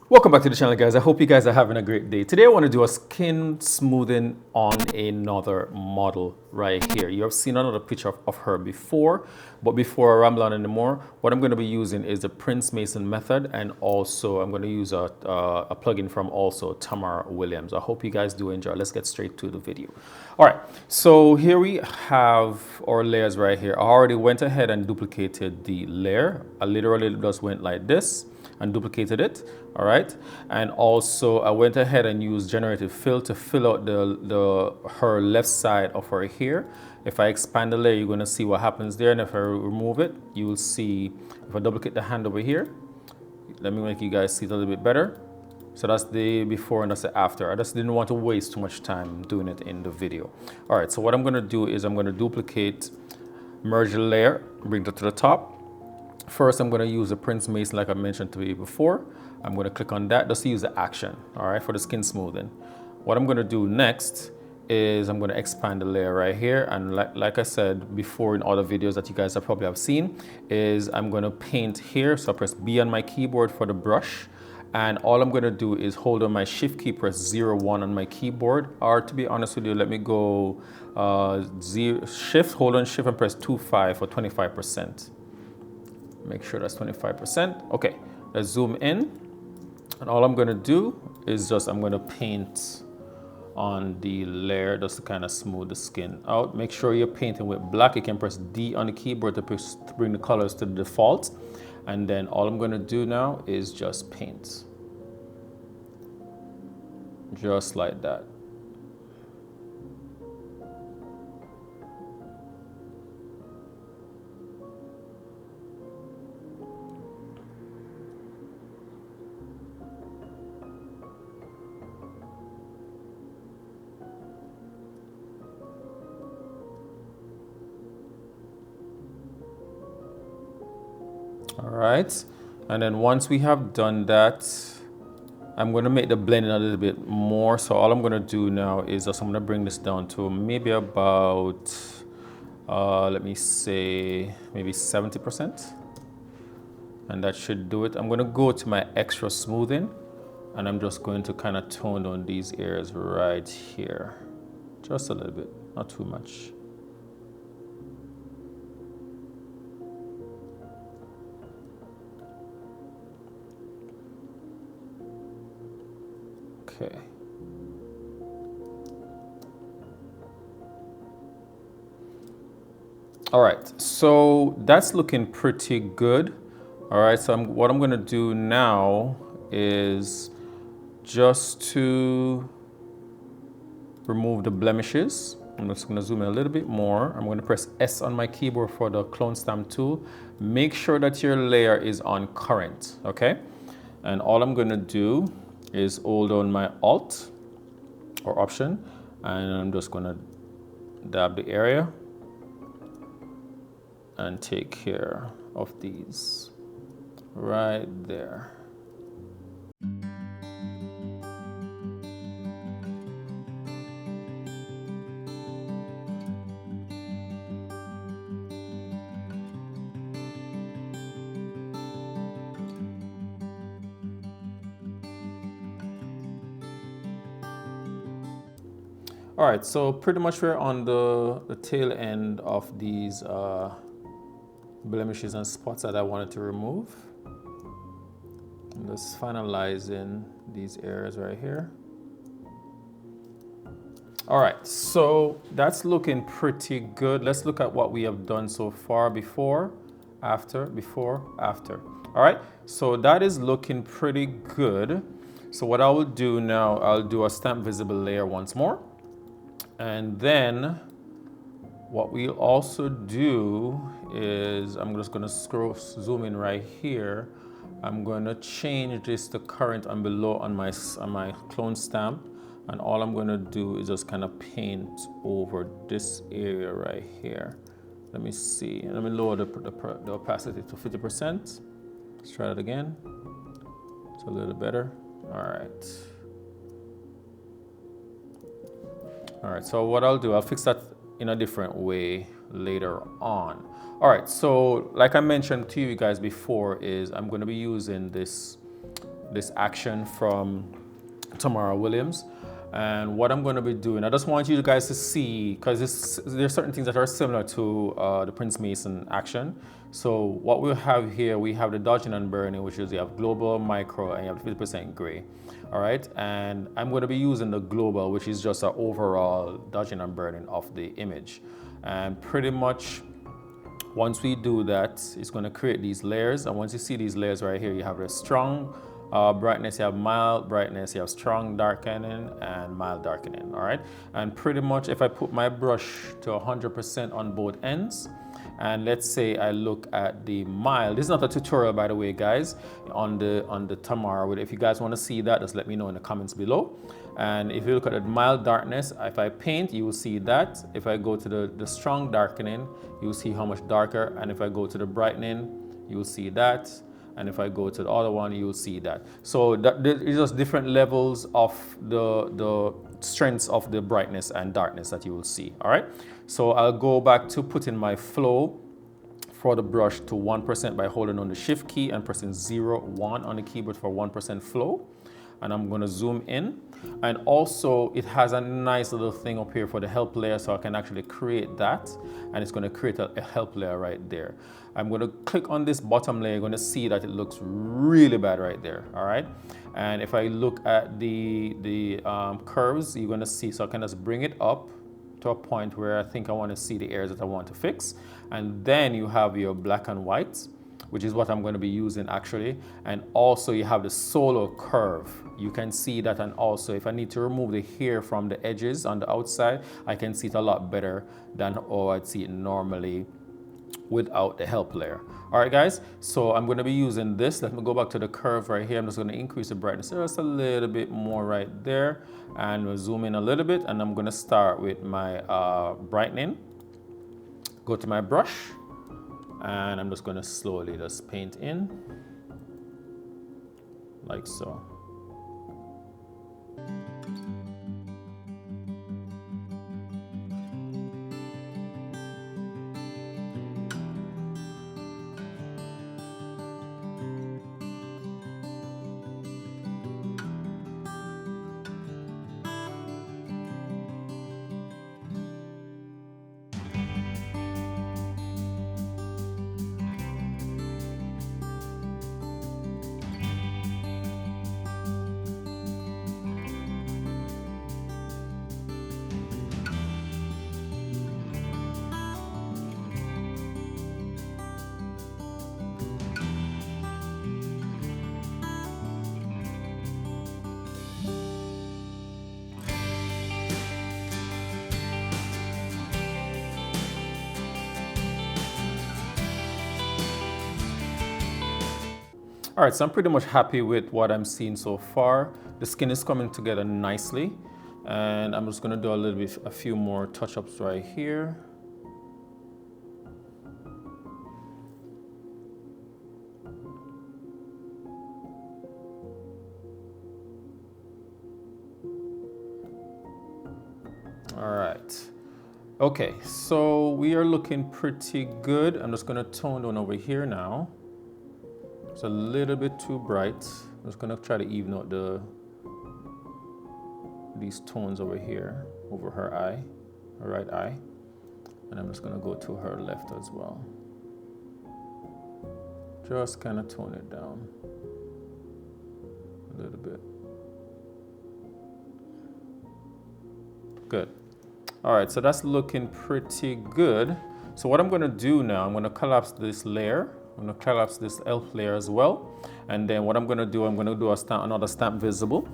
Welcome back to the channel, guys. I hope you guys are having a great day. Today I want to do a skin smoothing on another model right here. You have seen another picture of her before, but before I ramble on anymore, what I'm going to be using is the Prince Mason method, and also I'm going to use a plugin from also Tamara Williams. I hope you guys do enjoy. Let's get straight to the video. All right, so here we have our layers right here. I already went ahead and duplicated the layer. I literally just went like this and duplicated it. All right, and also I went ahead and used generative fill to fill out her left side of her hair. If I expand the layer, you're going to see what happens there, and if I remove it, you will see. If I double click the hand over here, let me make you guys see it a little bit better. So that's the before and that's the after. I just didn't want to waste too much time doing it in the video. All right, so what I'm going to do is I'm going to duplicate, merge the layer, bring it to the top. First, I'm going to use the Prince Mason like I mentioned to you before. I'm going to click on that just to use the action, all right, for the skin smoothing. What I'm going to do next is I'm going to expand the layer right here. And like I said before in other videos that you guys have probably have seen, is I'm going to paint here. So I press B on my keyboard for the brush. And all I'm going to do is hold on my shift key, press 0, 1 on my keyboard. Or to be honest with you, let me go hold on shift and press 2, 5 for 25%. Make sure that's 25%. Okay, let's zoom in. And all I'm going to do is I'm going to paint on the layer just to kind of smooth the skin out. Make sure you're painting with black. You can press D on the keyboard to bring the colors to the default. And then all I'm going to do now is just paint. Just like that. All right, and then once we have done that, I'm going to make the blending a little bit more. So all I'm going to do now is I'm going to bring this down to maybe about, let me say, maybe 70%. And that should do it. I'm going to go to my extra smoothing, and I'm just going to kind of tone down these areas right here. Just a little bit, not too much. Okay. All right, so that's looking pretty good. All right, so what I'm gonna do now is just to remove the blemishes. I'm just gonna zoom in a little bit more. I'm gonna press S on my keyboard for the clone stamp tool. Make sure that your layer is on current, okay? And all I'm gonna do is hold on my Alt or Option, and I'm just gonna dab the area and take care of these right there. All right, so pretty much we're on the tail end of these blemishes and spots that I wanted to remove. I'm just finalizing these areas right here. All right, so that's looking pretty good. Let's look at what we have done so far. Before, after, before, after. All right, so that is looking pretty good. So what I will do now, I'll do a stamp visible layer once more. And then what we'll also do is I'm just going to zoom in right here. I'm going to change this to current and below on my clone stamp. And all I'm going to do is just kind of paint over this area right here. Let me see. Let me lower the opacity to 50%. Let's try that again. It's a little better. All right. All right, so what I'll do, I'll fix that in a different way later on. All right, so like I mentioned to you guys before, is I'm going to be using this this action from Tamara Williams. And what I'm going to be doing, I just want you guys to see, because there's certain things that are similar to the Prince Mason action. So what we have here, we have the dodging and burning, which is you have global, micro, and you have 50% gray. All right, and I'm going to be using the global, which is just an overall dodging and burning of the image. And pretty much once we do that, it's going to create these layers. And once you see these layers right here, you have a strong brightness, you have mild brightness, you have strong darkening and mild darkening. All right, and pretty much if I put my brush to 100% on both ends, and let's say I look at the mild, this is not a tutorial by the way guys, on the Tamara. If you guys want to see that, just let me know in the comments below. And if you look at the mild darkness, if I paint, you will see that. If I go to the strong darkening, you will see how much darker. And if I go to the brightening, you will see that. And if I go to the other one, you will see that. So it's just different levels of the strengths of the brightness and darkness that you will see. All right. So I'll go back to putting my flow for the brush to 1% by holding on the shift key and pressing 0, 1 on the keyboard for 1% flow. And I'm going to zoom in. And also it has a nice little thing up here for the help layer, so I can actually create that, and it's going to create a help layer right there. I'm going to click on this bottom layer. You're going to see that it looks really bad right there. All right, and if I look at the curves, you're going to see, so I can just bring it up to a point where I think I want to see the areas that I want to fix. And then you have your black and white, which is what I'm going to be using actually. And also you have the solo curve. You can see that. And also if I need to remove the hair from the edges on the outside, I can see it a lot better than how I'd see it normally without the help layer. All right guys, so I'm going to be using this. Let me go back to the curve right here. I'm just going to increase the brightness just a little bit more right there, and we'll zoom in a little bit. And I'm going to start with my brightening. Go to my brush, and I'm just going to slowly just paint in like so. All right, so I'm pretty much happy with what I'm seeing so far. The skin is coming together nicely, and I'm just gonna do a few more touch-ups right here. All right. Okay, so we are looking pretty good. I'm just gonna tone down over here now. It's a little bit too bright. I'm just gonna try to even out these tones over here, over her eye, her right eye. And I'm just gonna go to her left as well. Just kind of tone it down a little bit. Good. All right, so that's looking pretty good. So what I'm gonna do now, I'm gonna collapse this layer. I'm gonna collapse this elf layer as well. And then what I'm gonna do another stamp visible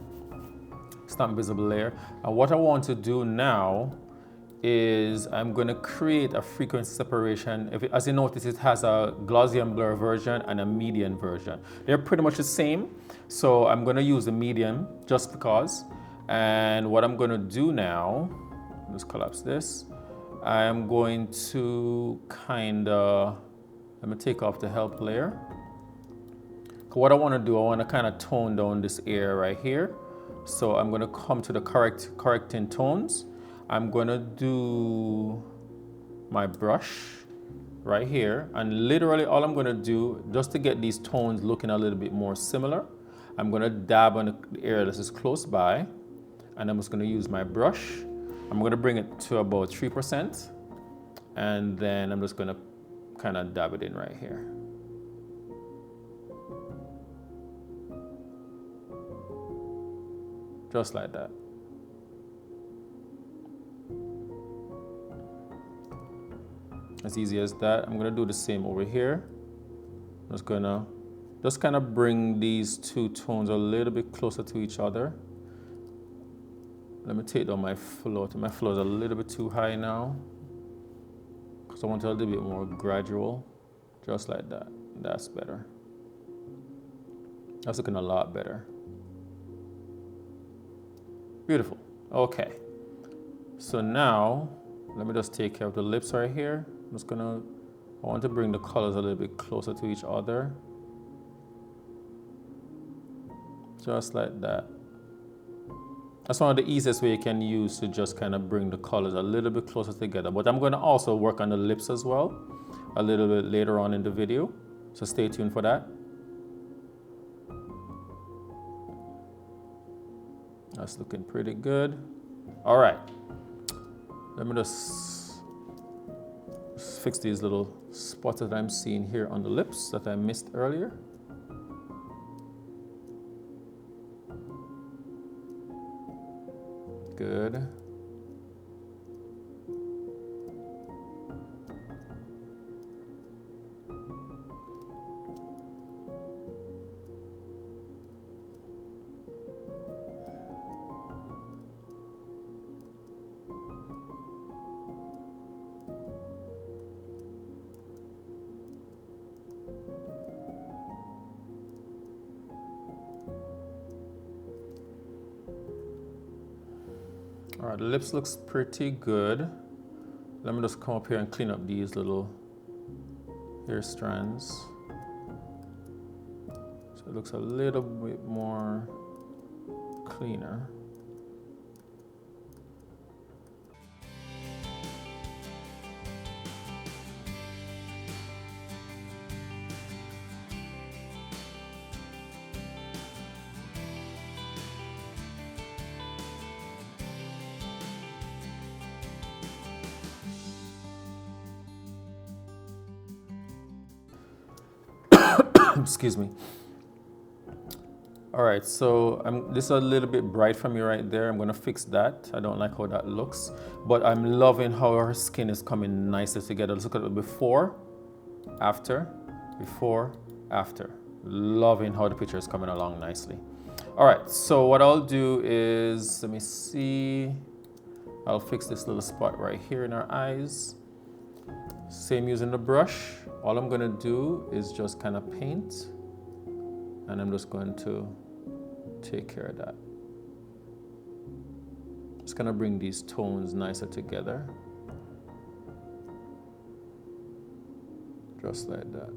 layer. And what I want to do now is I'm gonna create a frequency separation. As you notice, it has a Gaussian blur version and a median version. They're pretty much the same. So I'm gonna use the median just because. And what I'm gonna do now, let's collapse this. I'm going to let me take off the help layer. What I want to do, I want to kind of tone down this area right here. So I'm going to come to the correcting tones. I'm going to do my brush right here. And literally all I'm going to do, just to get these tones looking a little bit more similar, I'm going to dab on the area that is close by, and I'm just going to use my brush. I'm going to bring it to about 3%, and then I'm just going to kind of dab it in right here. Just like that. As easy as that. I'm going to do the same over here. I'm just going to kind of bring these two tones a little bit closer to each other. Let me take down my float. My float is a little bit too high now, because I want it a little bit more gradual. Just like that. That's better. That's looking a lot better. Beautiful. Okay. So now, let me just take care of the lips right here. I want to bring the colors a little bit closer to each other. Just like that. That's one of the easiest way you can use to just kind of bring the colors a little bit closer together. But I'm going to also work on the lips as well a little bit later on in the video. So stay tuned for that. That's looking pretty good. All right. Let me just fix these little spots that I'm seeing here on the lips that I missed earlier. Good. All right, the lips looks pretty good. Let me just come up here and clean up these little hair strands. So it looks a little bit more cleaner. Excuse me. All right, so this is a little bit bright for me right there. I'm gonna fix that. I don't like how that looks, but I'm loving how her skin is coming nicely together. Let's look at it before, after, before, after. Loving how the picture is coming along nicely. All right, so what I'll do is, let me see. I'll fix this little spot right here in her eyes. Same using the brush. All I'm gonna do is just kind of paint, and I'm just going to take care of that. Just gonna bring these tones nicer together. Just like that.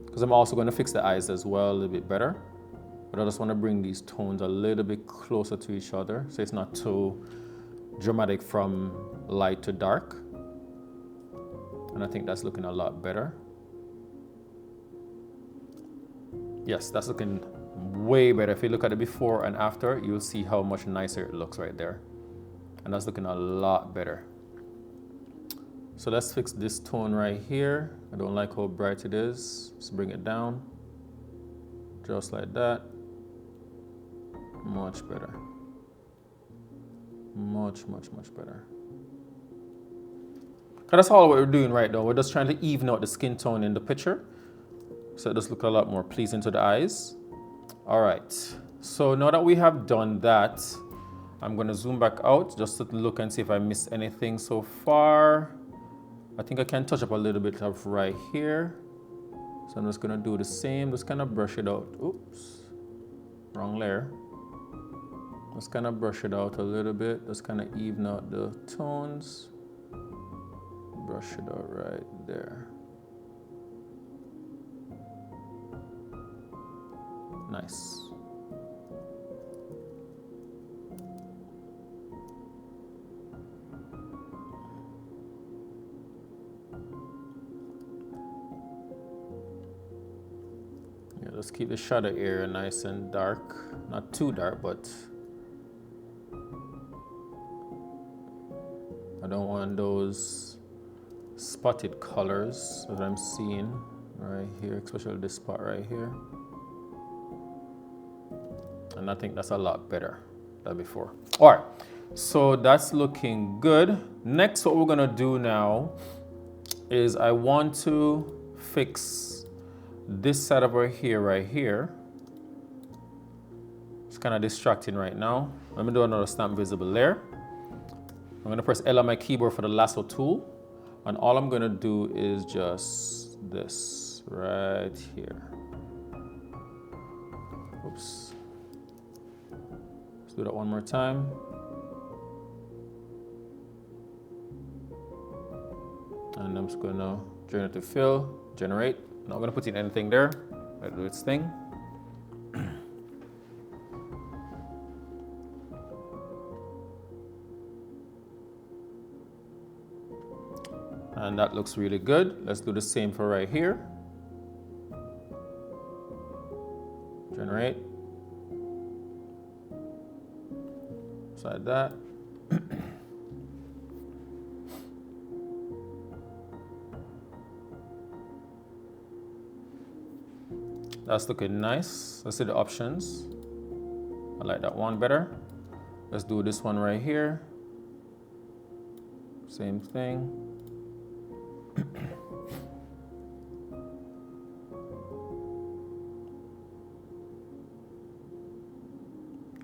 Because I'm also gonna fix the eyes as well a little bit better. But I just wanna bring these tones a little bit closer to each other so it's not too dramatic from light to dark. And I think that's looking a lot better. Yes, that's looking way better. If you look at it before and after, you'll see how much nicer it looks right there. And that's looking a lot better. So let's fix this tone right here. I don't like how bright it is. Let's bring it down. Just like that. Much better. Much, much, much better. That's all what we're doing right now. We're just trying to even out the skin tone in the picture, so it does look a lot more pleasing to the eyes. All right, so now that we have done that, I'm gonna zoom back out just to look and see if I missed anything so far. I think I can touch up a little bit of right here. So I'm just gonna do the same, just kind of brush it out. Oops, wrong layer. Just kind of brush it out a little bit, just kind of even out the tones. Brush it out right there. Nice. Yeah, Just keep the shadow area nice and dark. Not too dark, but I don't want those spotted colors that I'm seeing right here, especially this spot right here. And I think that's a lot better than before. All right, so that's looking good. Next, what we're gonna do now is I want to fix this side over here, right here. It's kind of distracting right now. Let me do another stamp visible layer. I'm gonna press L on my keyboard for the lasso tool. And all I'm gonna do is just this right here. Oops. Let's do that one more time. And I'm just gonna generative fill, generate. Not gonna put in anything there. Let it do its thing. And that looks really good. Let's do the same for right here. Generate. Just like that. That's looking nice. Let's see the options. I like that one better. Let's do this one right here. Same thing.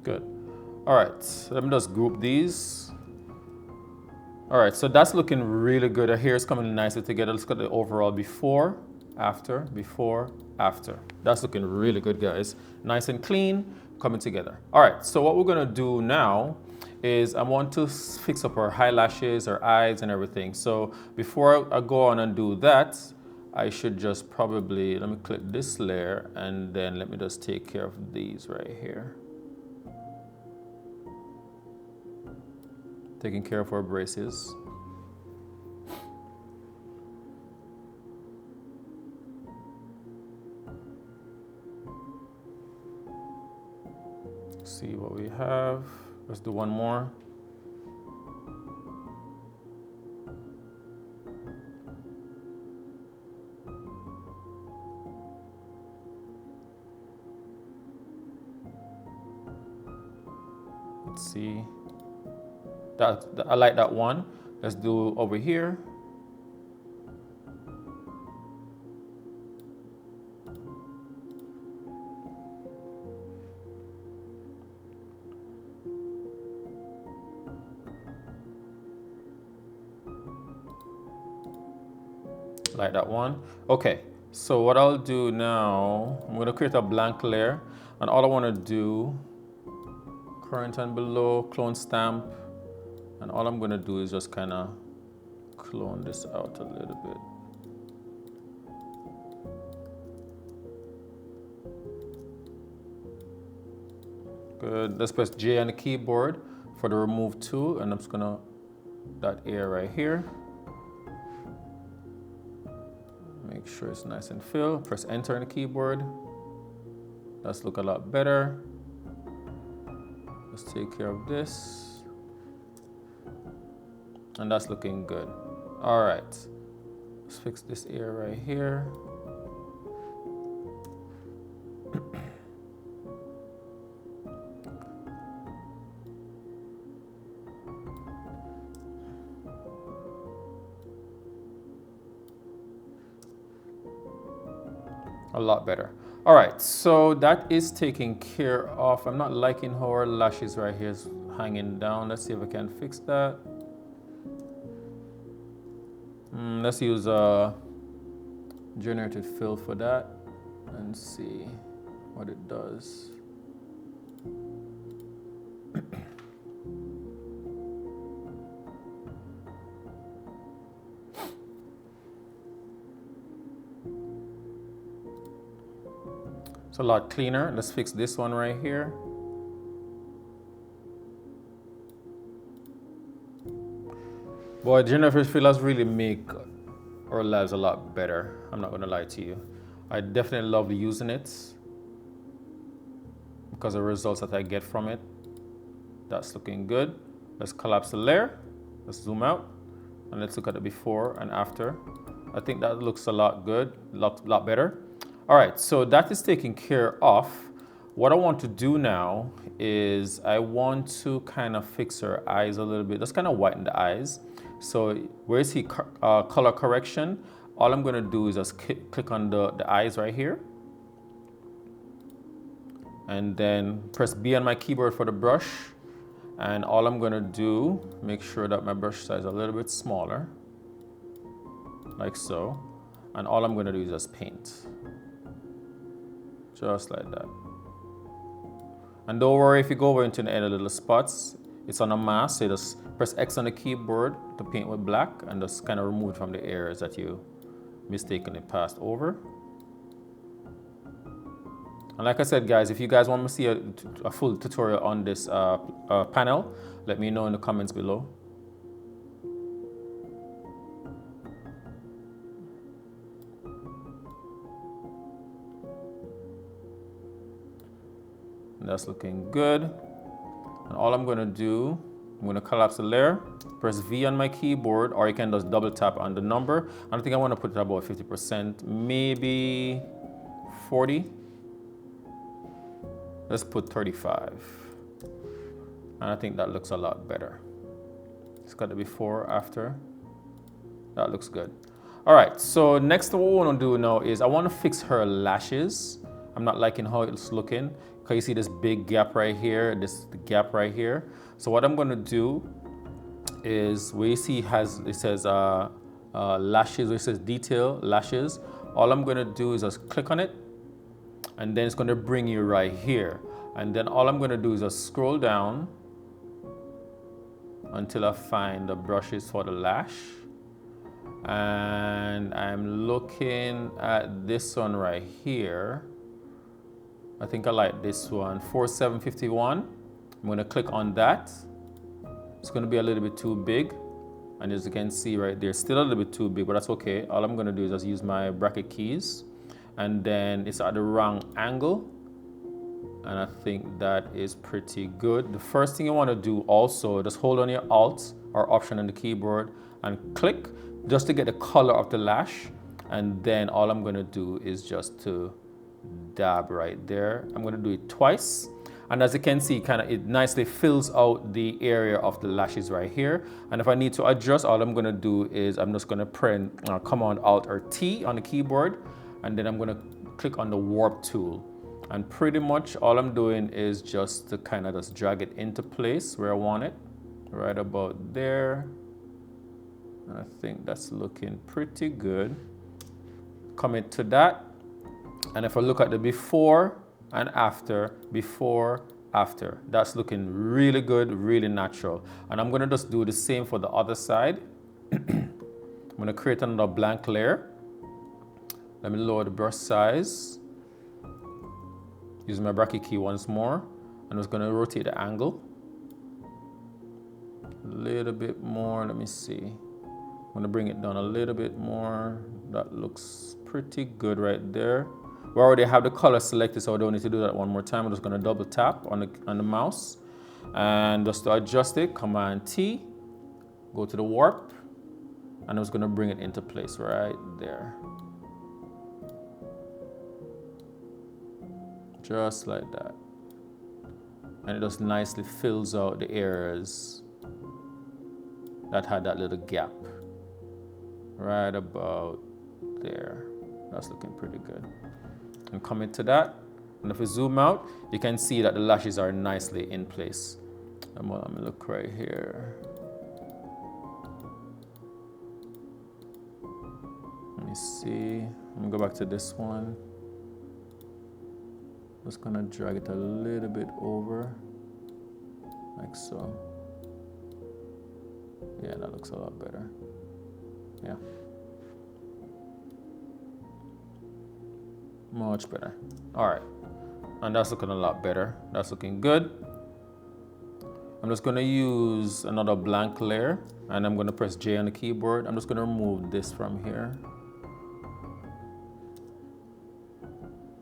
Good. All right, so let me just group these. All right, so that's looking really good. Our hair is coming nicely together. Let's look at the overall before, after. That's looking really good, guys. Nice and clean, coming together. All right, so what we're gonna do now is I want to fix up our eyelashes, our eyes, and everything. So before I go on and do that, I should just probably, let me click this layer, and then let me just take care of these right here. Taking care of our braces. See what we have. Let's do one more. Let's see. I like that one. Let's do over here. Like that one. Okay, so what I'll do now, I'm gonna create a blank layer, and all I wanna do, current and below, clone stamp, and all I'm gonna do is just kinda clone this out a little bit. Good, let's press J on the keyboard for the remove tool, and I'm just gonna, that area right here. Make sure it's nice and filled. Press enter on the keyboard. Let's look a lot better. Let's take care of this. And that's looking good. All right, let's fix this area right here. A lot better. All right, so that is taken care of. I'm not liking how our lashes right here is hanging down. Let's see if I can fix that. Let's use a generated fill for that and see what it does. It's a lot cleaner. Let's fix this one right here. Boy, generative fillers really make our lives a lot better. I'm not gonna lie to you. I definitely love using it. because of the results that I get from it. That's looking good. Let's collapse the layer. Let's zoom out and let's look at the before and after. I think that looks a lot good, lot better. All right, so that is taken care of. What I want to do now is I want to kind of fix her eyes a little bit. Just kind of whiten the eyes. So where you see color correction, all I'm going to do is just click on the eyes right here. And then press B on my keyboard for the brush. And all I'm going to do, make sure that my brush size is a little bit smaller. Like so. And all I'm going to do is just paint. Just like that. And don't worry if you go over into any little spots. It's on a mask, so you just press X on the keyboard to paint with black and just kind of remove it from the areas that you mistakenly passed over. And like I said, guys, if you guys want me to see a full tutorial on this panel, let me know in the comments below. And that's looking good. And all I'm going to do, I'm going to collapse the layer, press V on my keyboard, or you can just double tap on the number. I think I want to put it about 50%, maybe 40. Let's put 35. And I think that looks a lot better. It's got the before, after. That looks good. All right, so next what we want to do now is I want to fix her lashes. I'm not liking how it's looking. Because you see this big gap right here, this gap right here. So what I'm going to do is where you see it says lashes, where it says detail lashes. All I'm going to do is just click on it. And then it's going to bring you right here. And then all I'm going to do is just scroll down until I find the brushes for the lash. And I'm looking at this one right here. I think I like this one, 4751. I'm going to click on that. It's going to be a little bit too big. And as you can see right there, still a little bit too big, but that's okay. All I'm going to do is just use my bracket keys. And then it's at the wrong angle. And I think that is pretty good. The first thing you want to do also, just hold on your Alt or Option on the keyboard and click just to get the color of the lash. And then all I'm going to do is just to dab right there. I'm going to do it twice. And as you can see, it nicely fills out the area of the lashes right here. And if I need to adjust, all I'm going to do is I'm just going to press Command Alt or T on the keyboard. And then I'm going to click on the warp tool. And pretty much all I'm doing is just to kind of just drag it into place where I want it. Right about there. And I think that's looking pretty good. Commit to that. And if I look at the before and after, that's looking really good, really natural. And I'm going to just do the same for the other side. I'm going to create another blank layer. Let me lower the brush size. Use my bracket key once more. I'm just going to rotate the angle. A little bit more, let me see. I'm going to bring it down a little bit more. That looks pretty good right there. We already have the color selected, so I don't need to do that one more time. I'm just going to double tap on the mouse. And just to adjust it, Command T, go to the warp, and I'm just going to bring it into place right there. Just like that. And it just nicely fills out the areas that had that little gap. Right about there. That's looking pretty good. And commit to that. And if we zoom out, you can see that the lashes are nicely in place. I'm gonna look right here. Let me see. I'm gonna go back to this one. Just gonna drag it a little bit over, like so. Yeah, that looks a lot better. Yeah. Much better. All right. And that's looking a lot better. That's looking good. I'm just going to use another blank layer and I'm going to press J on the keyboard. I'm just going to remove this from here.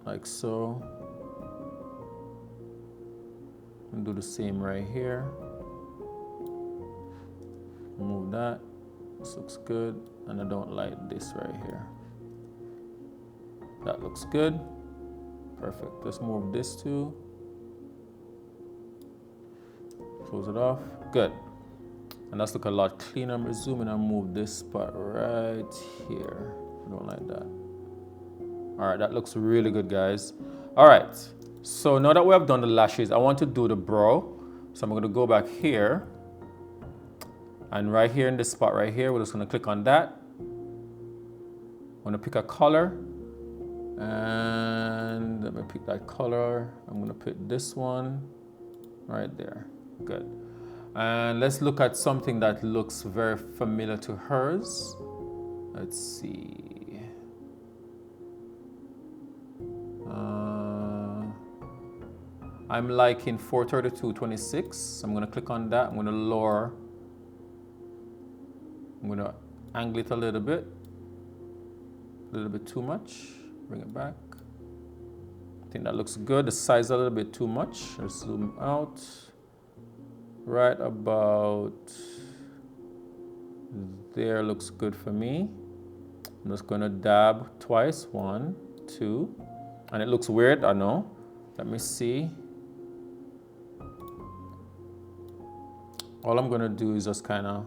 Like so. And do the same right here. Move that. This looks good. And I don't like this right here. That looks good. Perfect. Let's move this too. Close it off. Good. And that's look a lot cleaner. I'm zooming and move this spot right here. I don't like that. All right, that looks really good, guys. All right, so now that we have done the lashes, I want to do the brow. So I'm going to go back here. And right here in this spot right here, we're just going to click on that. I'm going to pick a color. And let me pick that color. I'm going to pick this one right there. Good. And let's look at something that looks very familiar to hers. Let's see. I'm liking 432.26. So I'm going to click on that. I'm going to lower. I'm going to angle it a little bit too much. Bring it back. I think that looks good. The size a little bit too much. Let's zoom out. Right about there looks good for me. I'm just going to dab twice. 1, 2. And it looks weird, I know. Let me see. All I'm going to do is just kind of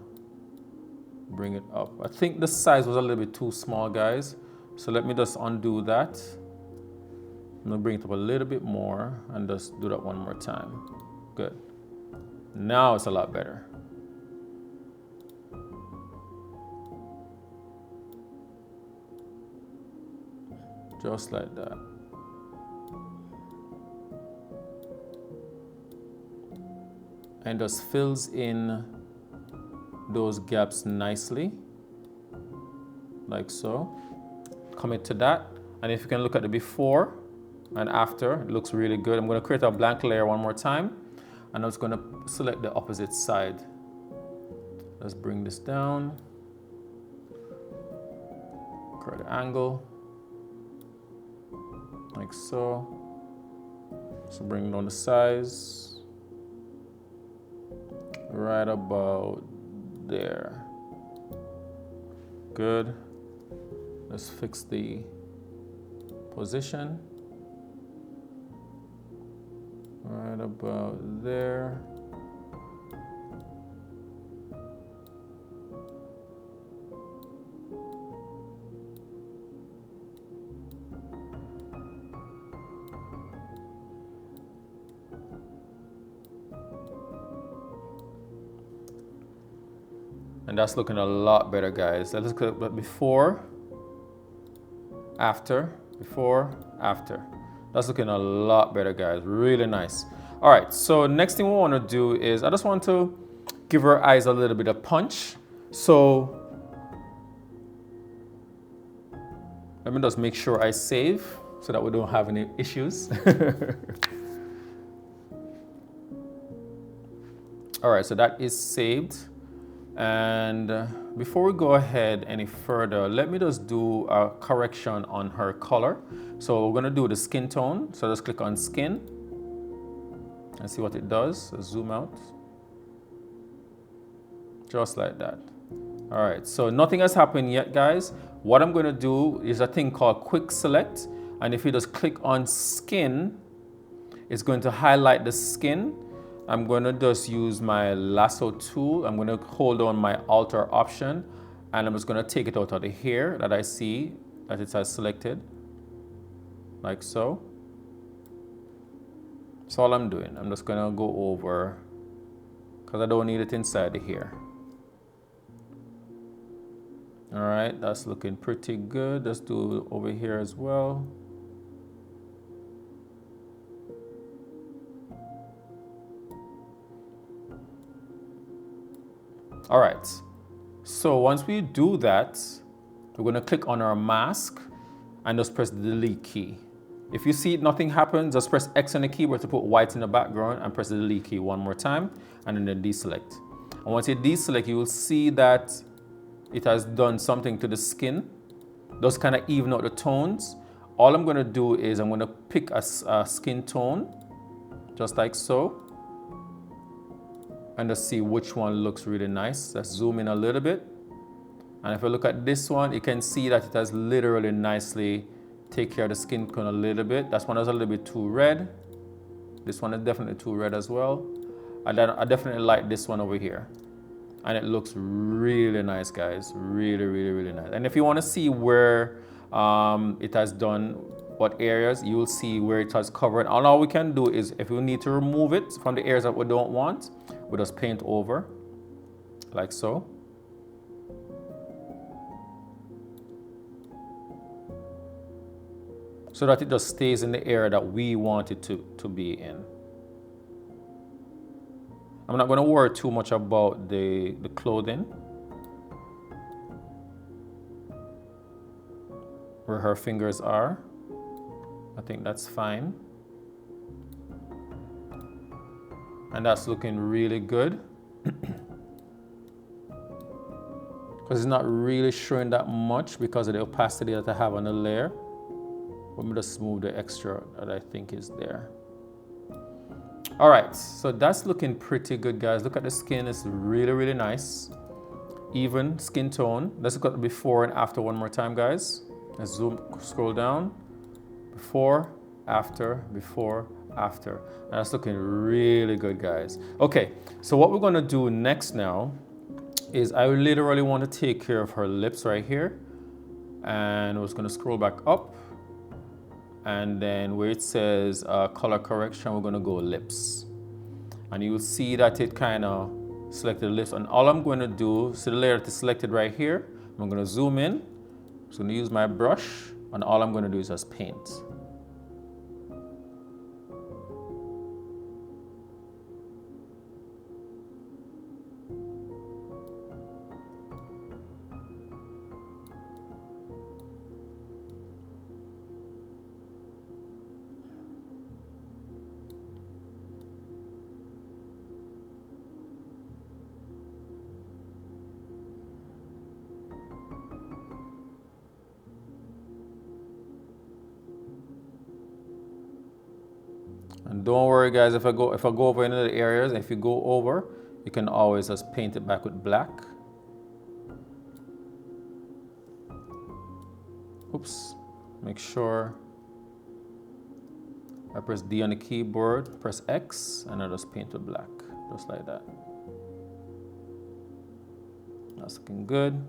bring it up. I think the size was a little bit too small, guys. So let me just undo that. I'm going to bring it up a little bit more and just do that one more time. Good. Now it's a lot better. Just like that. And just fills in those gaps nicely, like so. Commit to that. And if you can look at the before and after, it looks really good. I'm going to create a blank layer one more time. And I'm just going to select the opposite side. Let's bring this down. Create an angle. Like so. So bring down the size. Right about there. Good. Let's fix the position. Right about there. And that's looking a lot better, guys. Let's look at before, after, before, after. That's looking a lot better, guys. Really nice. All right, so next thing we want to do is I just want to give her eyes a little bit of punch. So let me just make sure I save so that we don't have any issues. All right, so that is saved. And before we go ahead any further, let me just do a correction on her color. So we're going to do the skin tone. So just click on skin and see what it does. So zoom out. Just like that. All right, so nothing has happened yet, guys. What I'm going to do is a thing called quick select. And if you just click on skin, it's going to highlight the skin. I'm going to just use my lasso tool. I'm going to hold on my alter option and I'm just going to take it out of the hair that I see that it has selected, like so. That's all I'm doing. I'm just going to go over because I don't need it inside the hair. All right, that's looking pretty good. Let's do it over here as well. All right, so once we do that, we're going to click on our mask and just press the delete key. If you see nothing happens, just press X on the keyboard to put white in the background and press the delete key one more time and then deselect. And once you deselect, you will see that it has done something to the skin. Those kind of even out the tones. All I'm going to do is I'm going to pick a skin tone, just like so. and just see which one looks really nice. Let's zoom in a little bit. And if I look at this one, you can see that it has literally nicely take care of the skin tone a little bit. That one is a little bit too red. This one is definitely too red as well. And then I definitely like this one over here. And it looks really nice, guys. Really, really, really nice. And if you want to see where it has done, what areas, you will see where it has covered. And all we can do is, if we need to remove it from the areas that we don't want, we just paint over, like so. So that it just stays in the area that we want it to be in. I'm not going to worry too much about the clothing, where her fingers are. I think that's fine. And that's looking really good. Because it's not really showing that much because of the opacity that I have on the layer. Let me just smooth the extra that I think is there. All right, so that's looking pretty good, guys. Look at the skin, it's really, really nice. Even skin tone. Let's look at the before and after one more time, guys. Let's scroll down. Before, after, before, after. And that's looking really good, guys. Okay, so what we're gonna do next now is I literally want to take care of her lips right here. And we're just gonna scroll back up. And then where it says color correction, we're gonna go lips. And you'll see that it kind of selected lips. And all I'm gonna do, so the layer that is selected right here, I'm gonna zoom in. So I'm gonna use my brush, and all I'm gonna do is just paint. And don't worry, guys, if I go over into the areas, if you go over, you can always just paint it back with black. Oops, make sure I press D on the keyboard, press X, and I just paint with black, just like that. That's looking good.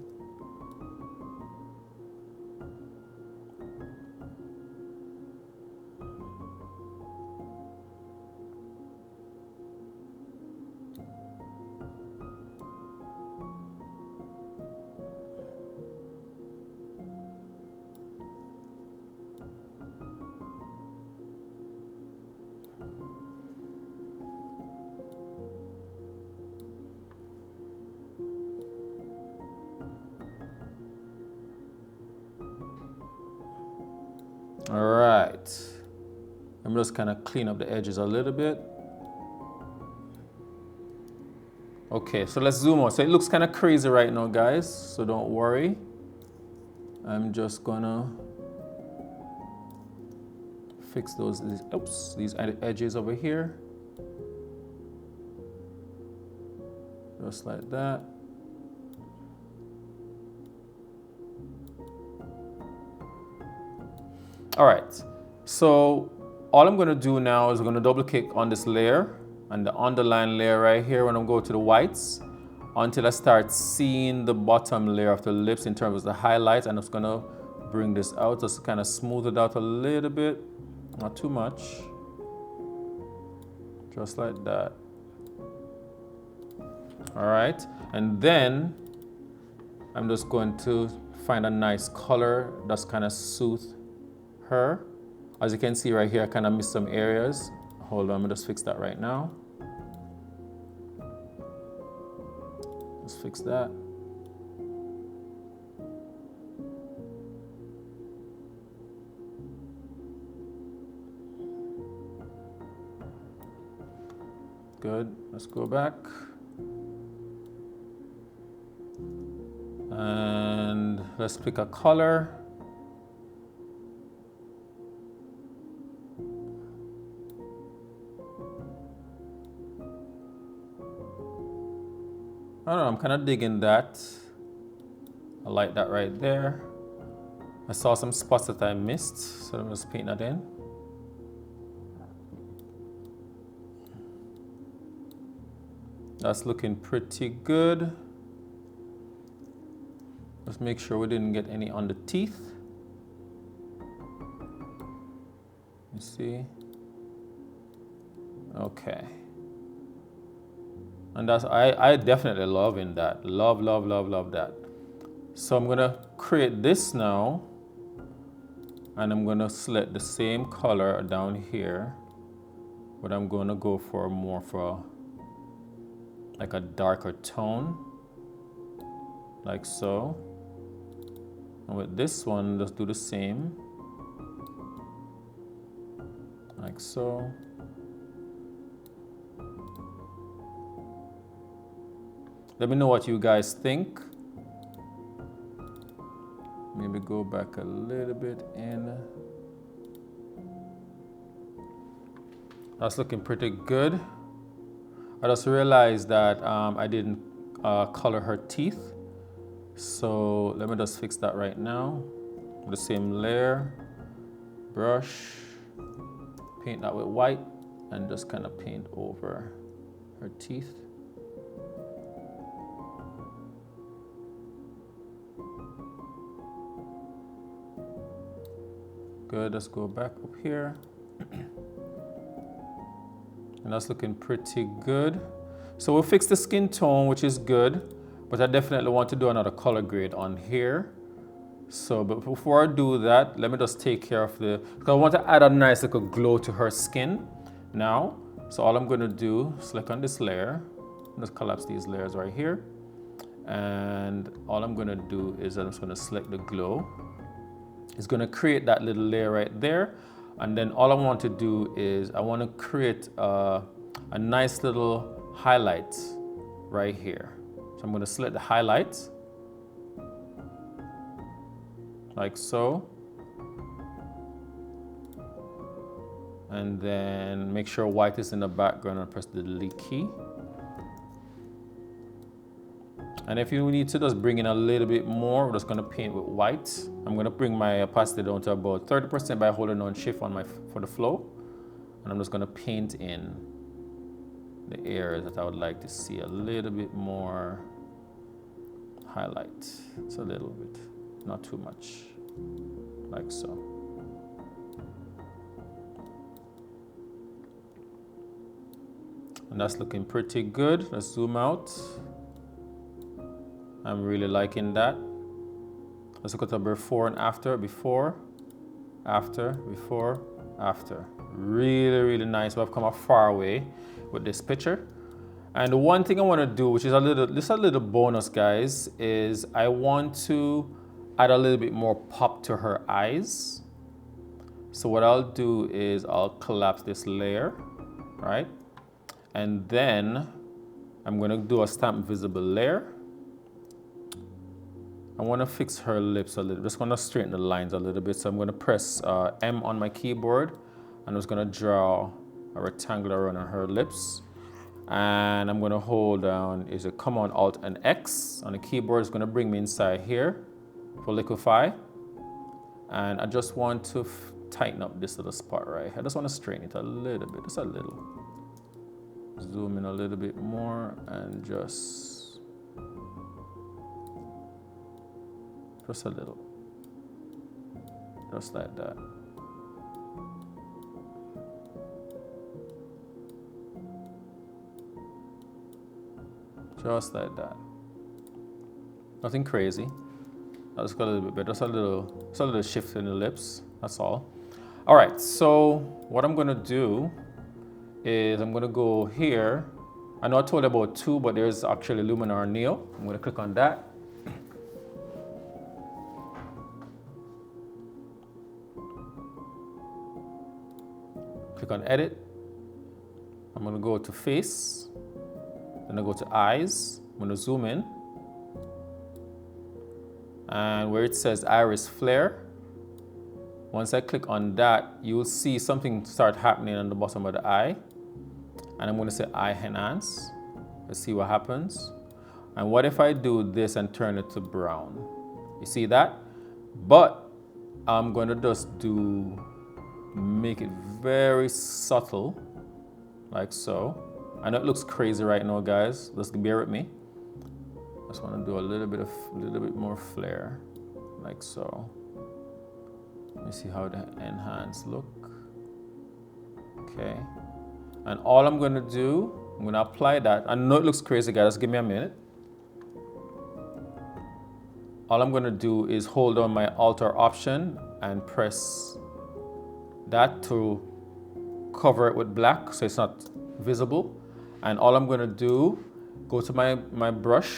All right, I'm just kind of clean up the edges a little bit. Okay, so let's zoom out. So it looks kind of crazy right now, guys, so don't worry. I'm just gonna fix these edges over here. Just like that. All right, so all I'm gonna do now is I'm gonna double click on this layer and the underline layer right here when I go to the whites until I start seeing the bottom layer of the lips in terms of the highlights, and I'm just gonna bring this out, just kind of smooth it out a little bit, not too much, just like that. All right, and then I'm just going to find a nice color that's kind of suits her. As you can see right here, I kind of missed some areas. Hold on, let me just fix that right now. Let's fix that. Good, let's go back. And let's pick a color. I don't know, I'm kind of digging that. I like that right there. I saw some spots that I missed, so I'm just painting that in. That's looking pretty good. Let's make sure we didn't get any on the teeth. You see? Okay. And that's, I definitely loving that. Love, love, love, love that. So I'm gonna create this now. And I'm gonna select the same color down here. But I'm gonna go for more for like a darker tone. Like so. And with this one, let's do the same. Like so. Let me know what you guys think. Maybe go back a little bit in. That's looking pretty good. I just realized that I didn't color her teeth. So let me just fix that right now. With the same layer, brush, paint that with white, and just kind of paint over her teeth. Good, let's go back up here. And that's looking pretty good. So we'll fix the skin tone, which is good, but I definitely want to do another color grade on here. So, but before I do that, let me just take care of because I want to add a nice little glow to her skin now. So all I'm gonna do, select on this layer, just collapse these layers right here. And all I'm gonna do is I'm just gonna select the glow. It's gonna create that little layer right there. And then all I want to do is I want to create a nice little highlight right here. So I'm going to select the highlight like so. And then make sure white is in the background and press the delete key. And if you need to just bring in a little bit more, we're just going to paint with white. I'm going to bring my opacity down to about 30% by holding on shift for the flow. And I'm just going to paint in the areas that I would like to see a little bit more highlight. It's a little bit, not too much, like so. And that's looking pretty good. Let's zoom out. I'm really liking that. Let's look at the before and after. Before, after, before, after. Really, really nice. We've come a far way with this picture. And the one thing I want to do, which is a little bonus, guys, is I want to add a little bit more pop to her eyes. So what I'll do is I'll collapse this layer, right? And then I'm going to do a stamp visible layer. I want to fix her lips a little, just going to straighten the lines a little bit. So I'm going to press M on my keyboard and I'm just going to draw a rectangle around her lips. And I'm going to hold down, is it Command Alt and X on the keyboard. It's going to bring me inside here for liquefy. And I just want to tighten up this little spot right here. I just want to straighten it a little bit, just a little. Zoom in a little bit more and just a little, just like that. Just like that. Nothing crazy. I just got a little bit better. Just a little shift in the lips. That's all. All right. So what I'm gonna do is I'm gonna go here. I know I told you about two, but there's actually Luminar Neo. I'm gonna click on that. Click on edit. I'm going to go to face. Then I go to eyes. I'm going to zoom in. And where it says iris flare, once I click on that, you will see something start happening on the bottom of the eye. And I'm going to say eye enhance. Let's see what happens. And what if I do this and turn it to brown? You see that? But I'm going to just make it very subtle, like so. I know it looks crazy right now, guys. Just bear with me. Just want to do a little bit more flare, like so. Let me see how the enhance look. Okay. And all I'm going to do, I'm going to apply that. I know it looks crazy, guys. Just give me a minute. All I'm going to do is hold on my alter option and press that to cover it with black so it's not visible. And all I'm going to do, go to my brush,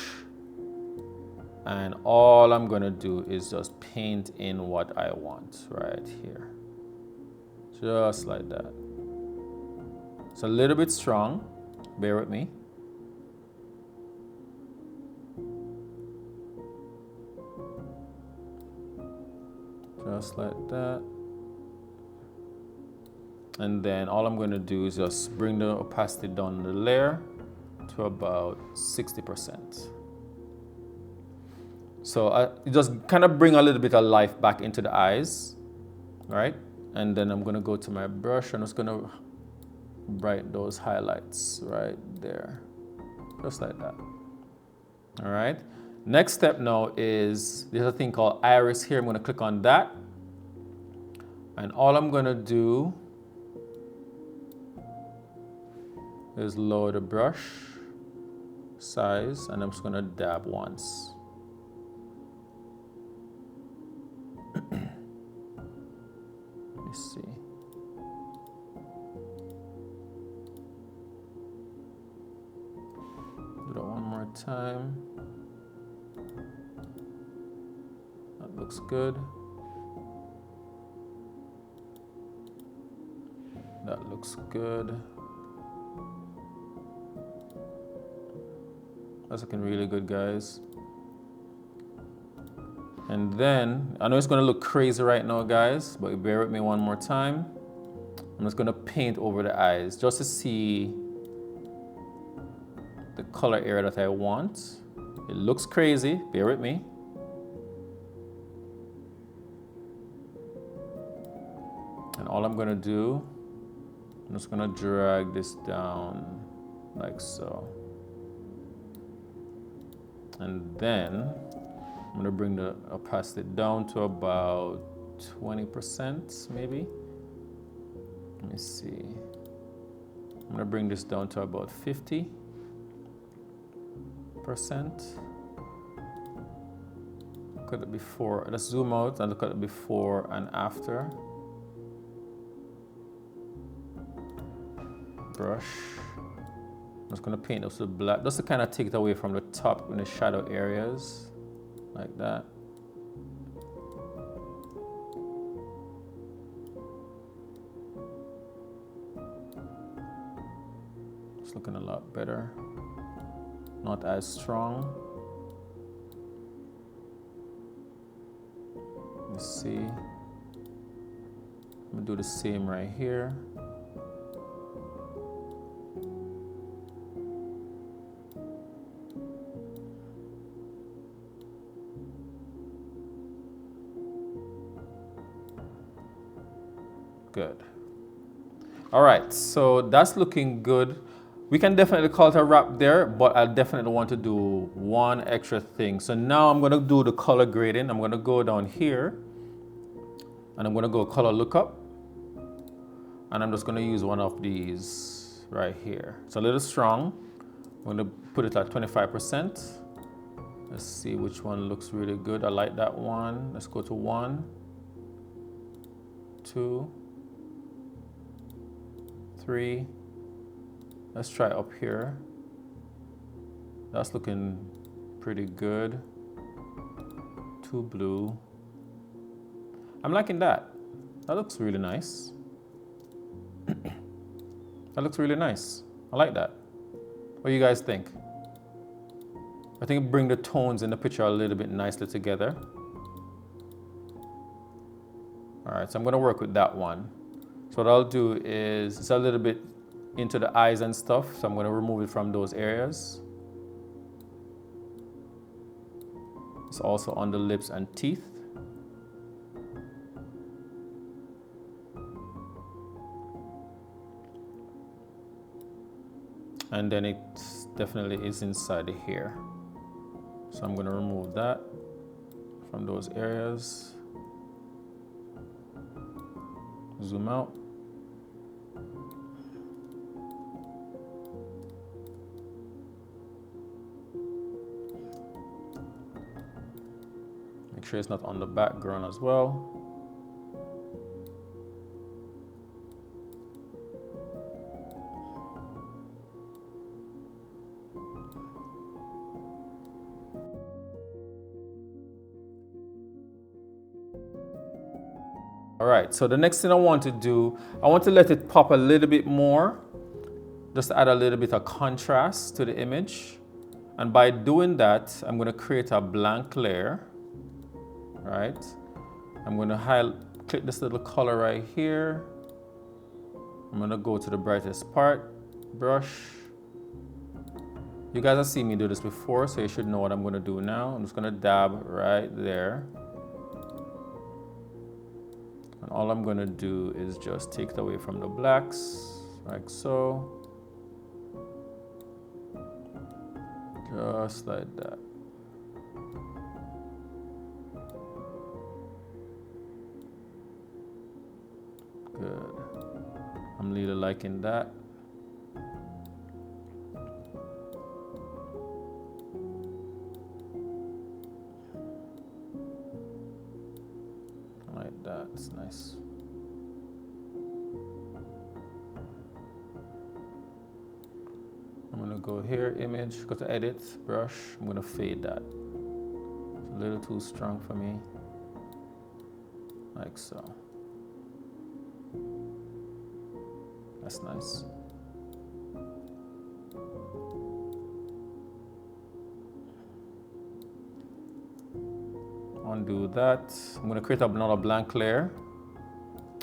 and all I'm going to do is just paint in what I want right here. Just like that. It's a little bit strong, bear with me. Just like that. And then all I'm going to do is just bring the opacity down the layer to about 60%. So you just kind of bring a little bit of life back into the eyes, right? And then I'm going to go to my brush and I'm just going to brighten those highlights right there, just like that. All right. Next step now is there's a thing called iris here. I'm going to click on that. And all I'm going to do is lower the brush size, and I'm just going to dab once. Let me see. Do that one more time. That looks good. That looks good. That's looking really good, guys. And then, I know it's gonna look crazy right now, guys, but bear with me one more time. I'm just gonna paint over the eyes just to see the color area that I want. It looks crazy, bear with me. And all I'm gonna do, I'm just gonna drag this down like so. And then I'm gonna bring the opacity down to about 20% maybe. Let me see. I'm gonna bring this down to about 50%. Look at the before. Let's zoom out and look at the before and after. Brush. I'm just gonna paint those with black, just to kind of take it away from the top in the shadow areas, like that. It's looking a lot better. Not as strong. Let's see. I'm gonna do the same right here. Good. All right, so that's looking good. We can definitely call it a wrap there, but I definitely want to do one extra thing. So now I'm gonna do the color grading. I'm gonna go down here and I'm gonna go color lookup. And I'm just gonna use one of these right here. It's a little strong. I'm gonna put it at 25%. Let's see which one looks really good. I like that one. Let's go to 1, 2, 3. Let's try up here. That's looking pretty good. 2 blue. I'm liking that. That looks really nice. That looks really nice. I like that. What do you guys think? I think bring the tones in the picture a little bit nicely together. All right, so I'm gonna work with that one. So what I'll do is, it's a little bit into the eyes and stuff, so I'm gonna remove it from those areas. It's also on the lips and teeth. And then it definitely is inside the hair. So I'm going to remove that from those areas. Zoom out. Make sure it's not on the background as well. All right, so the next thing I want to do, I want to let it pop a little bit more, just to add a little bit of contrast to the image. And by doing that, I'm going to create a blank layer, right? I'm going to click this little color right here. I'm going to go to the brightest part, brush. You guys have seen me do this before, so you should know what I'm going to do now. I'm just going to dab right there. And all I'm going to do is just take it away from the blacks, like so. Just like that. Good. I'm really liking that. Like that, it's nice. I'm gonna go here, image, go to edit, brush. I'm gonna fade that. It's a little too strong for me. Like so. That's nice. Undo that. I'm going to create another blank layer,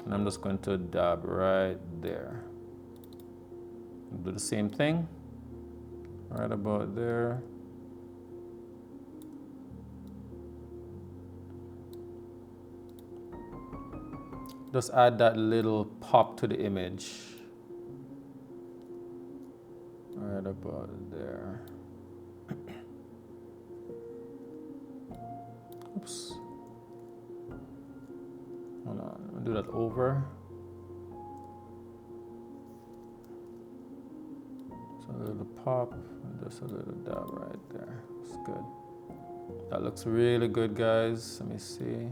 and I'm just going to dab right there. Do the same thing right about there. Just add that little pop to the image right about there. Oops. Hold on, I'll do that over. So a little pop and just a little dab right there. It's good. That looks really good, guys. Let me see.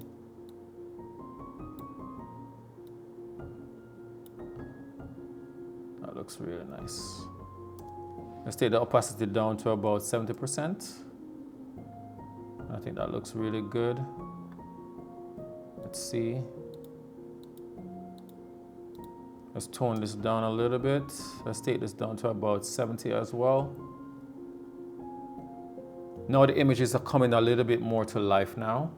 That looks really nice. Let's take the opacity down to about 70%. I think that looks really good. Let's see. Let's tone this down a little bit. Let's take this down to about 70 as well. Now the images are coming a little bit more to life now.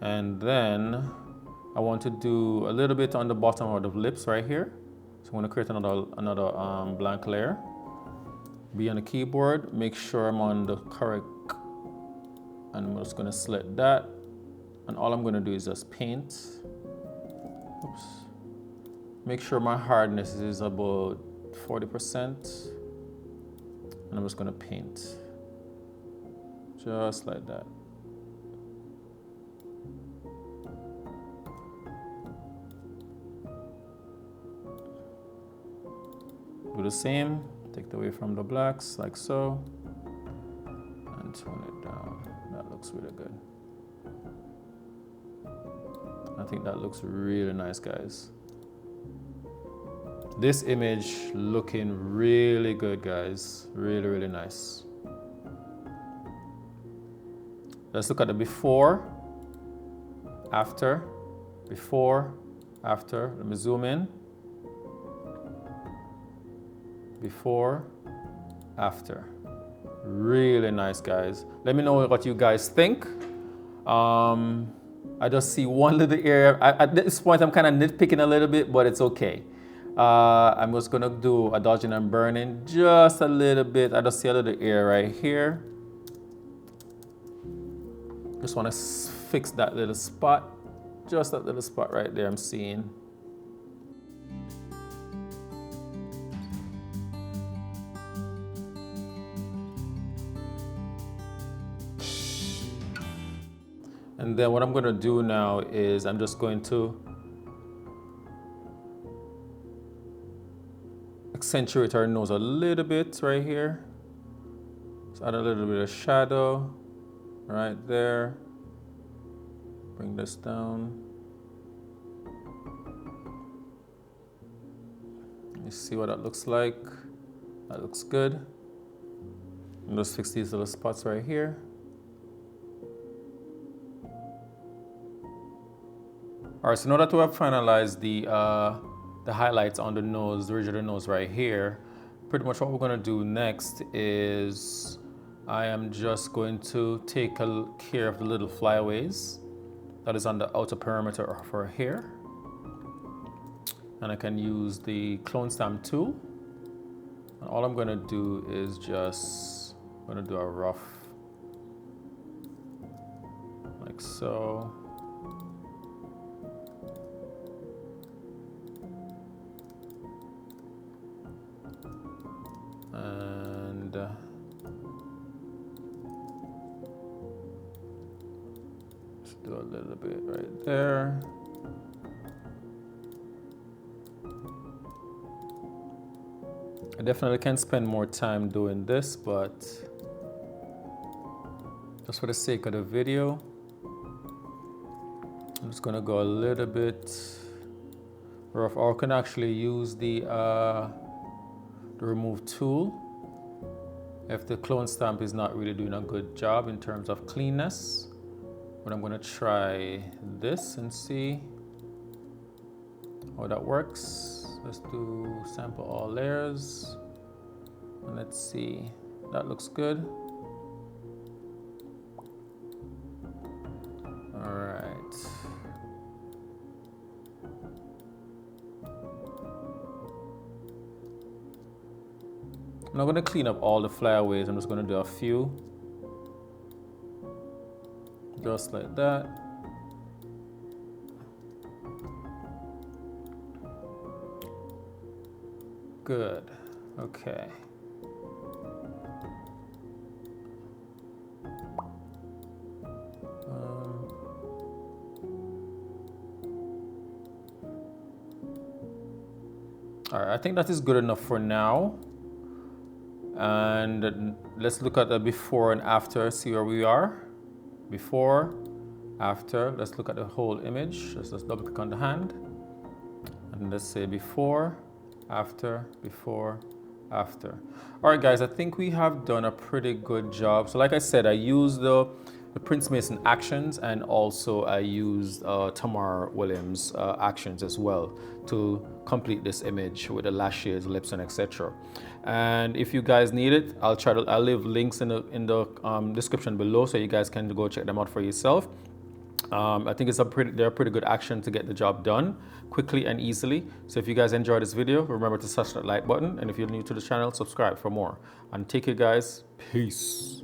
And then I want to do a little bit on the bottom of the lips right here. So I'm going to create another blank layer. Be on the keyboard, make sure I'm on the correct, and I'm just going to select that. And all I'm going to do is just paint. Oops. Make sure my hardness is about 40%. And I'm just going to paint. Just like that. Do the same. Take it away from the blacks, like so, and tone it down. That looks really good. I think that looks really nice, guys. This image looking really good, guys. Really, really nice. Let's look at the before, after, before, after. Let me zoom in. Before, after. Really nice, guys. Let me know what you guys think. I just see one little area. At this point, I'm kind of nitpicking a little bit, but it's okay. I'm just gonna do a dodging and burning just a little bit. I just see a little area right here. Just want to fix that little spot, just that little spot right there I'm seeing. And then what I'm going to do now is I'm just going to accentuate our nose a little bit right here. So add a little bit of shadow right there. Bring this down. Let me see what that looks like. That looks good. And just fix these little spots right here. All right, so now that we have finalized the highlights on the nose, the ridge of the nose right here, pretty much what we're going to do next is I am just going to take care of the little flyaways that is on the outer perimeter of her hair. And I can use the clone stamp tool. And all I'm going to do is just going to do a rough, like so. And just do a little bit right there. I definitely can spend more time doing this, but just for the sake of the video, I'm just gonna go a little bit rough. Or I can actually use the remove tool if the clone stamp is not really doing a good job in terms of cleanness. But I'm gonna try this and see how that works. Let's do sample all layers, and let's see, that looks good. All right. I'm not gonna clean up all the flyaways, I'm just gonna do a few. Just like that. Good, okay. All right, I think that is good enough for now. And let's look at the before and after, see where we are. Before, after, let's look at the whole image. Let's just double click on the hand. And let's say before, after, before, after. All right, guys, I think we have done a pretty good job. So like I said, I used the Prince Mason actions, and also I used Tamar Williams actions as well to complete this image with the lashes, lips, and etc. And if you guys need it, I'll leave links in the description below, so you guys can go check them out for yourself. I think they're a pretty good action to get the job done quickly and easily. So if you guys enjoyed this video, remember to touch that like button, and if you're new to the channel, subscribe for more. And take care, guys. Peace.